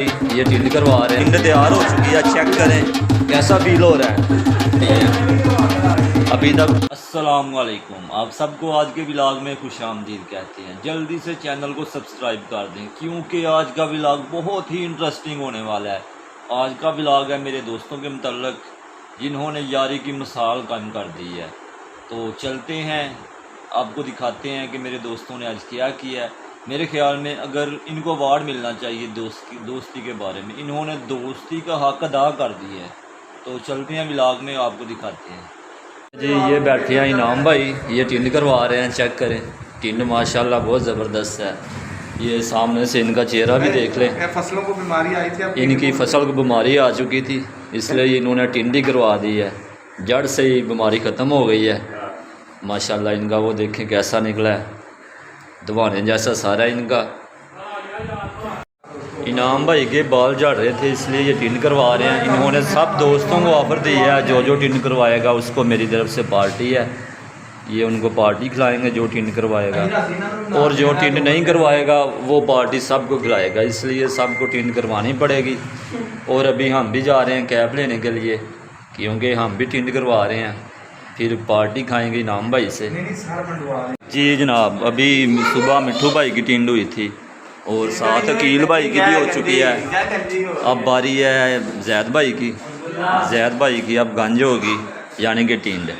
ये टिंड करवा रहे हैं, टिंड तैयार हो चुकी है, चेक करें कैसा फील हो रहा है अभी तक। अस्सलाम वालेकुम, आप सबको आज के व्लॉग में खुश आमदीद कहते हैं। जल्दी से चैनल को सब्सक्राइब कर दें क्योंकि आज का व्लॉग बहुत ही इंटरेस्टिंग होने वाला है। आज का व्लॉग है मेरे दोस्तों के मतलब जिन्होंने यारी की मिसाल कायम कर दी है। तो चलते हैं, आपको दिखाते हैं कि मेरे दोस्तों ने आज क्या किया है। मेरे ख्याल में अगर इनको अवार्ड मिलना चाहिए दोस्ती के बारे में, इन्होंने दोस्ती का हक अदा कर दिया है। तो चलते हैं व्लॉग में, आपको दिखाते हैं। जी ये बैठे हैं इनाम भाई, ये टिंड करवा रहे हैं, चेक करें। टिंड माशाल्लाह बहुत ज़बरदस्त है। ये सामने से इनका चेहरा भी देख लें। फसलों को बीमारी आई थी, इनकी फसल को बीमारी आ चुकी थी, इसलिए इन्होंने टिंड ही करवा दी है। जड़ से ही बीमारी ख़त्म हो गई है माशाल्लाह। इनका वो देखें कैसा निकला है, दवाने जैसा सारा इनका। इनाम भाई के बाल झड़ रहे थे इसलिए ये टिंड करवा रहे हैं। इन्होंने सब दोस्तों को ऑफ़र दी है, जो टिंड करवाएगा उसको मेरी तरफ से पार्टी है। ये उनको पार्टी खिलाएंगे जो टिंड करवाएगा, और जो टिंड नहीं करवाएगा वो पार्टी सबको खिलाएगा। इसलिए सबको टिंड करवानी पड़ेगी। और अभी हम भी जा रहे हैं कैब लेने के लिए, क्योंकि हम भी टिंड करवा रहे हैं, फिर पार्टी खाएंगे इनाम भाई से। जी जनाब, अभी सुबह मिठू भाई की टिंड हुई थी और साथ अकील भाई की भी हो चुकी है। अब बारी है जैद भाई की। जैद भाई की अब गंज होगी, यानी कि टिंड।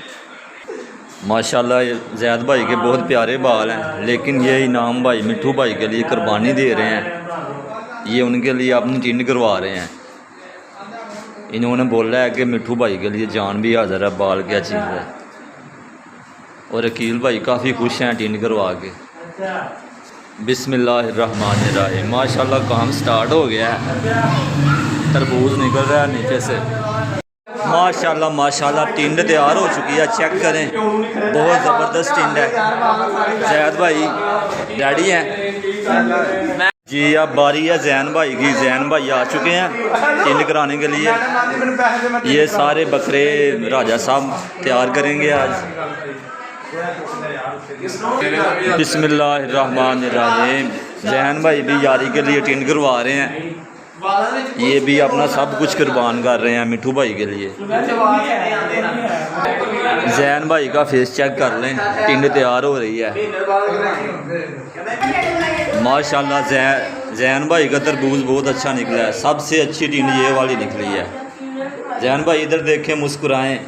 माशाल्लाह जैद भाई के बहुत प्यारे बाल हैं, लेकिन ये इनाम भाई मिठू भाई के लिए कुर्बानी दे रहे हैं। ये उनके लिए अपनी टिंड करवा रहे हैं। इन्होंने बोला है कि मिठू भाई के लिए जान भी हाज़िर है, बाल क्या चीज़ है। और अकील भाई काफ़ी खुश हैं टिंड करवा के। बिस्मिल्लाहिर्रहमानिर्रहीम। माशाल्लाह काम स्टार्ट हो गया है, तरबूज निकल रहा है नीचे से। माशाल्लाह माशाल्लाह टिंड तैयार हो चुकी है, चेक करें बहुत ज़बरदस्त टिंड है। जैद भाई डैडी हैं जी। अब बारी है जैन भाई की। जैन भाई आ चुके हैं टिंड कराने के लिए। ये सारे बकरे राजा साहब तैयार करेंगे आज। बिस्मिल्लाहिर्रहमानिर्रहीम। जैन भाई भी यारी के लिए टिंड करवा रहे हैं। ये भी अपना सब कुछ कुर्बान कर रहे हैं मिठू भाई के लिए। जैन भाई का फेस चेक कर लें, टिंड तैयार हो रही है माशाल्लाह। जैन भाई का तरबूज बहुत अच्छा निकला है, सबसे अच्छी टिंड ये वाली निकली है। जैन भाई इधर देखें, मुस्कुराएं,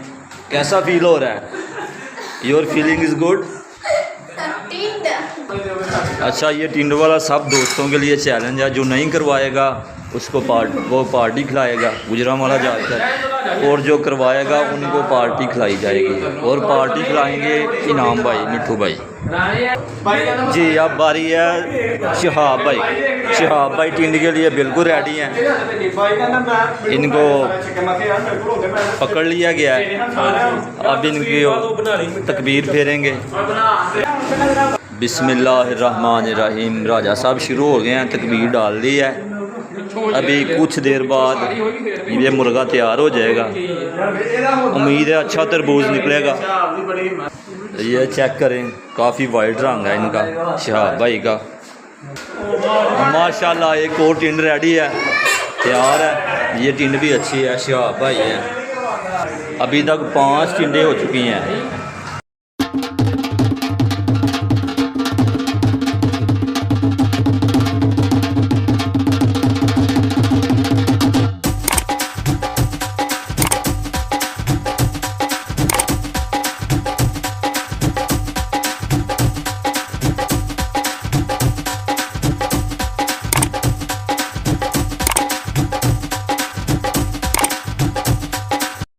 कैसा फील हो रहा है? Your feeling is good. अच्छा ये टिंड वाला सब दोस्तों के लिए चैलेंज है, जो नहीं करवाएगा उसको वो पार्टी खिलाएगा गुजरांवाला जाकर, और जो करवाएगा उनको पार्टी खिलाई जाएगी। और पार्टी खिलाएंगे इनाम भाई मिठू भाई जी। अब बारी है शहाब भाई। शहाब भाई टिंड के लिए बिल्कुल रेडी हैं। इनको पकड़ लिया गया है, अब इनकी तकबीर फेरेंगे। बिस्मिल्लाहिर्रहमानिर्रहीम। राजा साहब शुरू हो गए हैं, तकबीर डाल दी है। अभी कुछ देर बाद ये मुर्गा तैयार हो जाएगा। उम्मीद है अच्छा तरबूज निकलेगा। ये चेक करें, काफ़ी वाइट रंग है इनका शहाब भाई का। माशाल्लाह एक और टिंड रेडी है, तैयार है। ये टिंड भी अच्छी है, शहाब भाई है। अभी तक 5 टिंडें हो चुकी हैं।